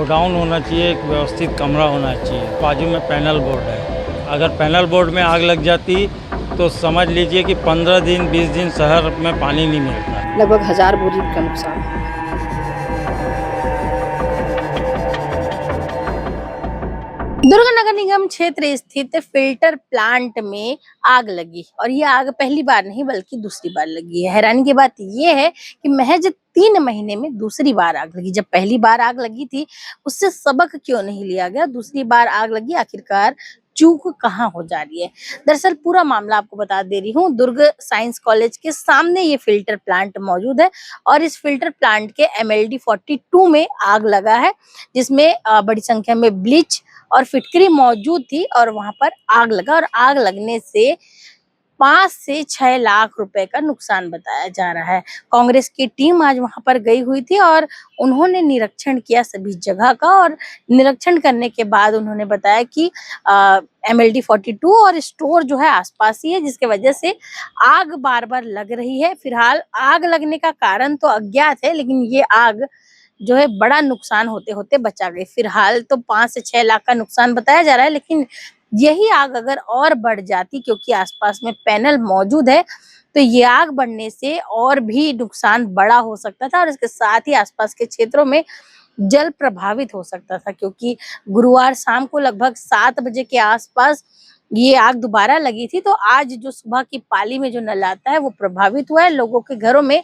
Godown होना चाहिए, एक व्यवस्थित कमरा होना चाहिए। बाजू में पैनल बोर्ड है, अगर पैनल बोर्ड में आग लग जाती तो समझ लीजिए कि 15 दिन 20 दिन शहर में पानी नहीं मिलता। लगभग 1000 बोरी का नुकसान। दुर्ग नगर निगम क्षेत्र स्थित फिल्टर प्लांट में आग लगी और ये आग पहली बार नहीं बल्कि दूसरी बार लगी है। हैरानी की बात ये है कि महज 3 महीने में दूसरी बार आग लगी। जब पहली बार आग लगी थी उससे सबक क्यों नहीं लिया गया, दूसरी बार आग लगी, आखिरकार चूक कहाँ हो जा रही है। दरअसल पूरा मामला आपको बता दे रही हूँ। दुर्ग साइंस कॉलेज के सामने ये फिल्टर प्लांट मौजूद है और इस फिल्टर प्लांट के MLD 42 में आग लगा है, जिसमें बड़ी संख्या में ब्लीच और फिटकरी मौजूद थी और वहां पर आग लगा और आग लगने से 5 से 6 लाख रुपए का नुकसान बताया जा रहा है। कांग्रेस की टीम आज वहां पर गई हुई थी और उन्होंने निरीक्षण किया सभी जगह का और निरीक्षण करने के बाद उन्होंने बताया कि MLD 42 और स्टोर जो है आसपास ही है, जिसके वजह से आग बार-बार लग रही है। फिलहाल आग लगने का कारण तो अज्ञात है, लेकिन ये आग जो है बड़ा नुकसान होते होते बचा गई। फिलहाल तो 5 से 6 लाख का नुकसान बताया जा रहा है, लेकिन यही आग अगर और बढ़ जाती, क्योंकि आसपास में पैनल मौजूद है, तो ये आग बढ़ने से और भी नुकसान बड़ा हो सकता था और इसके साथ ही आसपास के क्षेत्रों में जल प्रभावित हो सकता था, क्योंकि गुरुवार शाम को लगभग 7 बजे के आसपास ये आग दोबारा लगी थी। तो आज जो सुबह की पाली में जो नल आता है वो प्रभावित हुआ है। लोगों के घरों में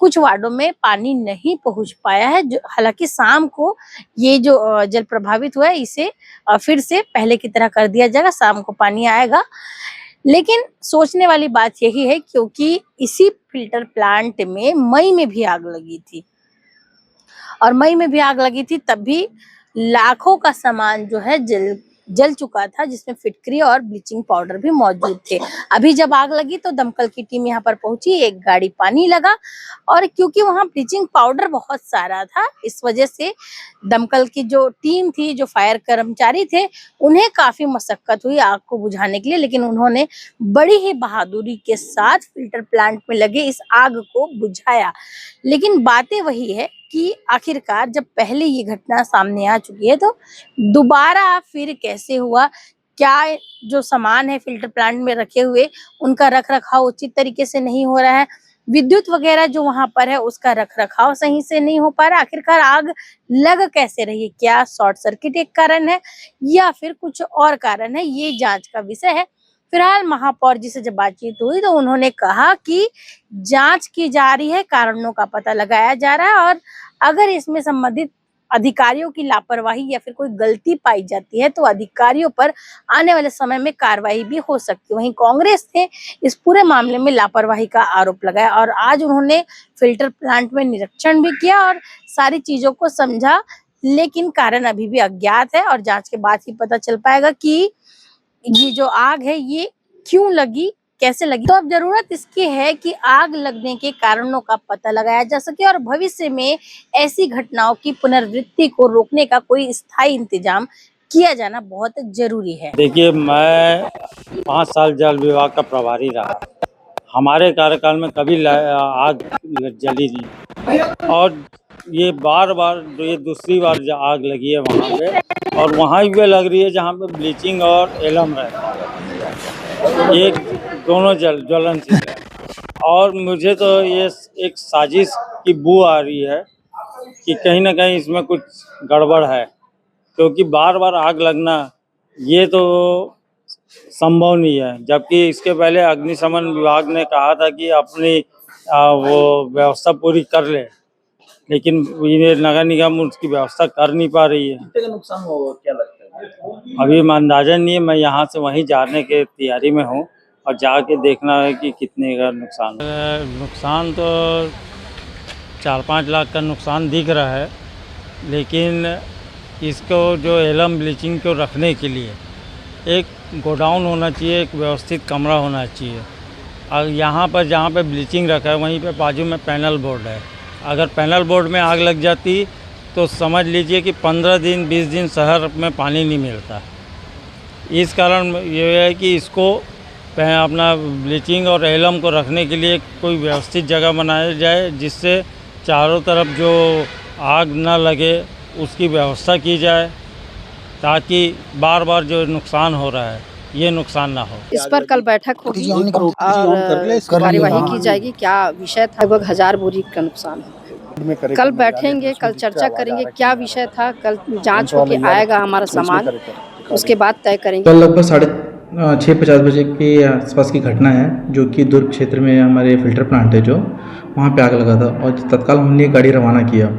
कुछ वार्डों में पानी नहीं पहुंच पाया है। हालांकि शाम को ये जो जल प्रभावित हुआ है इसे फिर से पहले की तरह कर दिया जाएगा, शाम को पानी आएगा। लेकिन सोचने वाली बात यही है, क्योंकि इसी फिल्टर प्लांट में मई में भी आग लगी थी और मई में भी आग लगी थी, तब भी लाखों का सामान जो है जल चुका था, जिसमें फिटकरी और ब्लीचिंग पाउडर भी मौजूद थे। अभी जब आग लगी तो दमकल की टीम यहाँ पर पहुंची, एक गाड़ी पानी लगा और क्योंकि वहां ब्लीचिंग पाउडर बहुत सारा था, इस वजह से दमकल की जो टीम थी, जो फायर कर्मचारी थे, उन्हें काफी मशक्कत हुई आग को बुझाने के लिए, लेकिन उन्होंने बड़ी ही बहादुरी के साथ फिल्टर प्लांट में लगे इस आग को बुझाया। लेकिन बातें वही है कि आखिरकार जब पहले ये घटना सामने आ चुकी है तो दोबारा फिर कैसे हुआ, क्या जो सामान है फिल्टर प्लांट में रखे हुए उनका रखरखाव उचित तरीके से नहीं हो रहा है, विद्युत वगैरह जो वहां पर है उसका रखरखाव सही से नहीं हो पा रहा, आखिरकार आग लग कैसे रही है, क्या शॉर्ट सर्किट एक कारण है या फिर कुछ और कारण है, ये जांच का विषय है। फिलहाल महापौर जी से जब बातचीत हुई तो उन्होंने कहा कि जांच की जा रही है, कारणों का पता लगाया जा रहा है और अगर इसमें संबंधित अधिकारियों की लापरवाही या फिर कोई गलती पाई जाती है तो अधिकारियों पर आने वाले समय में कार्रवाई भी हो सकती है। वहीं कांग्रेस ने इस पूरे मामले में लापरवाही का आरोप लगाया और आज उन्होंने फिल्टर प्लांट में निरीक्षण भी किया और सारी चीजों को समझा, लेकिन कारण अभी भी अज्ञात है और जांच के बाद ही पता चल पाएगा कि ये जो आग है ये क्यों लगी, कैसे लगी। तो अब जरूरत इसकी है कि आग लगने के कारणों का पता लगाया जा सके और भविष्य में ऐसी घटनाओं की पुनरावृत्ति को रोकने का कोई स्थायी इंतजाम किया जाना बहुत जरूरी है। देखिए, मैं 5 साल जल विभाग का प्रभारी रहा। हमारे कार्यकाल में कभी आग जली नहीं और ये बार बार ये दूसरी बार जो आग लगी है वहाँ पे, और वहाँ भी लग रही है जहाँ पे ब्लीचिंग और एलम रहता है, ये दोनों ज्वलनशील है। और मुझे तो ये एक साजिश की बू आ रही है कि कहीं ना कहीं इसमें कुछ गड़बड़ है, क्योंकि बार बार आग लगना ये तो संभव नहीं है। जबकि इसके पहले अग्निशमन विभाग ने कहा था कि अपनी वो व्यवस्था पूरी कर ले, लेकिन ये नगर निगम उसकी व्यवस्था कर नहीं पा रही है। कितने का नुकसान होगा क्या लगता है? अभी अंदाजन नहीं है, मैं यहाँ से वहीं जाने के तैयारी में हूँ और जाके देखना है कि कितने का नुकसान है। नुकसान तो 4-5 लाख का नुकसान दिख रहा है, लेकिन इसको जो एलम ब्लीचिंग को रखने के लिए एक गोडाउन होना चाहिए, एक व्यवस्थित कमरा होना चाहिए। और यहाँ पर जहाँ पे ब्लीचिंग रखा है वहीं पे बाजू में पैनल बोर्ड है, अगर पैनल बोर्ड में आग लग जाती तो समझ लीजिए कि 15 दिन 20 दिन शहर में पानी नहीं मिलता। इस कारण ये है कि इसको अपना ब्लीचिंग और एलम को रखने के लिए कोई व्यवस्थित जगह बनाया जाए, जिससे चारों तरफ जो आग ना लगे उसकी व्यवस्था की जाए ताकि बार बार जो नुकसान हो रहा है ये नुकसान ना हो। इस पर कल बैठक होगी और कार्यवाही की जाएगी। क्या विषय था? लगभग 1000 बोरी का नुकसान है। कल बैठेंगे, कल चर्चा करेंगे क्या विषय था। कल जांच होके आएगा हमारा सामान, उसके बाद तय करेंगे। कल लगभग 6:50 बजे के आसपास की घटना है, जो कि दुर्ग क्षेत्र में हमारे फिल्टर प्लांट है जो वहाँ पे आग लगा था। और तत्काल हमने एक गाड़ी रवाना किया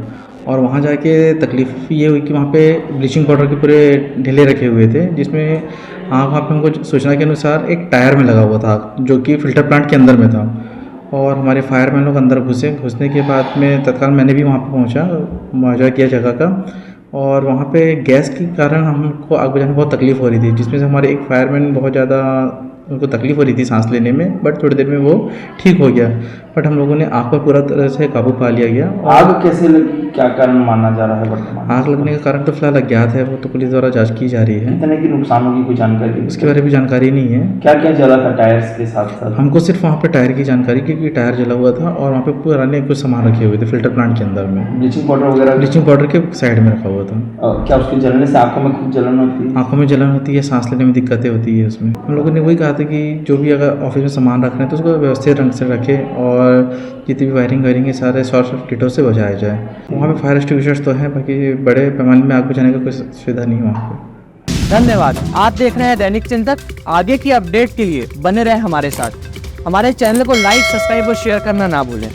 और वहाँ जाके तकलीफ ये हुई कि वहाँ पे ब्लीचिंग पाउडर के पूरे ढेले रखे हुए थे, जिसमें वहाँ पे हमको सूचना के अनुसार एक टायर में लगा हुआ था जो कि फ़िल्टर प्लांट के अंदर में था। और हमारे फायरमैन लोग अंदर घुसने के बाद में तत्काल मैंने भी वहाँ पे पहुँचा, मुआवजा किया जगह का। और वहाँ पे गैस के कारण हमको आग बुझाने में बहुत तकलीफ़ हो रही थी, जिसमें से हमारे एक फायरमैन बहुत ज़्यादा उनको तकलीफ़ हो रही थी सांस लेने में, बट थोड़ी देर में वो ठीक हो गया। बट हम लोगों ने आग पर पूरा तरह से काबू पा लिया गया। आग कैसे लगी, क्या कारण माना जा रहा है वर्तमान? आग लगने का कारण तो फिलहाल अज्ञात है, वो तो पुलिस द्वारा जांच की जा रही है। कितने की नुकसानों की कोई जानकारी? उसके बारे में जानकारी नहीं है। क्या क्या जला था टायर्स के साथ साथ? हमको सिर्फ वहाँ पे टायर की जानकारी, क्योंकि टायर जला हुआ था और वहाँ पे पुराने कुछ सामान रखे हुए थे फिल्टर प्लांट के अंदर में। ब्लीचिंग पाउडर वगैरह? ब्लीचिंग पाउडर के साइड में रखा हुआ था। क्या उसके जलने से आंखों में खूब जलन होती है? आंखों में जलन होती है, सांस लेने में दिक्कतें होती है उसमें। हम लोगों ने वही कहा था कि जो भी अगर ऑफिस में सामान रख रहे हैं तो उसको व्यवस्थित ढंग से रखें और जितनी भी वायरिंग है सारे शॉर्ट सर्किटों से बचाया जाए। वहाँ पे फायर एक्सटिंग्विशर्स तो हैं, बाकी बड़े पैमाने में आग बुझाने का कोई सुविधा नहीं है वहाँ पे। धन्यवाद। आप देख रहे हैं दैनिक चिंतक। आगे की अपडेट के लिए बने रहें हमारे साथ। हमारे चैनल को लाइक, सब्सक्राइब और शेयर करना ना भूलें।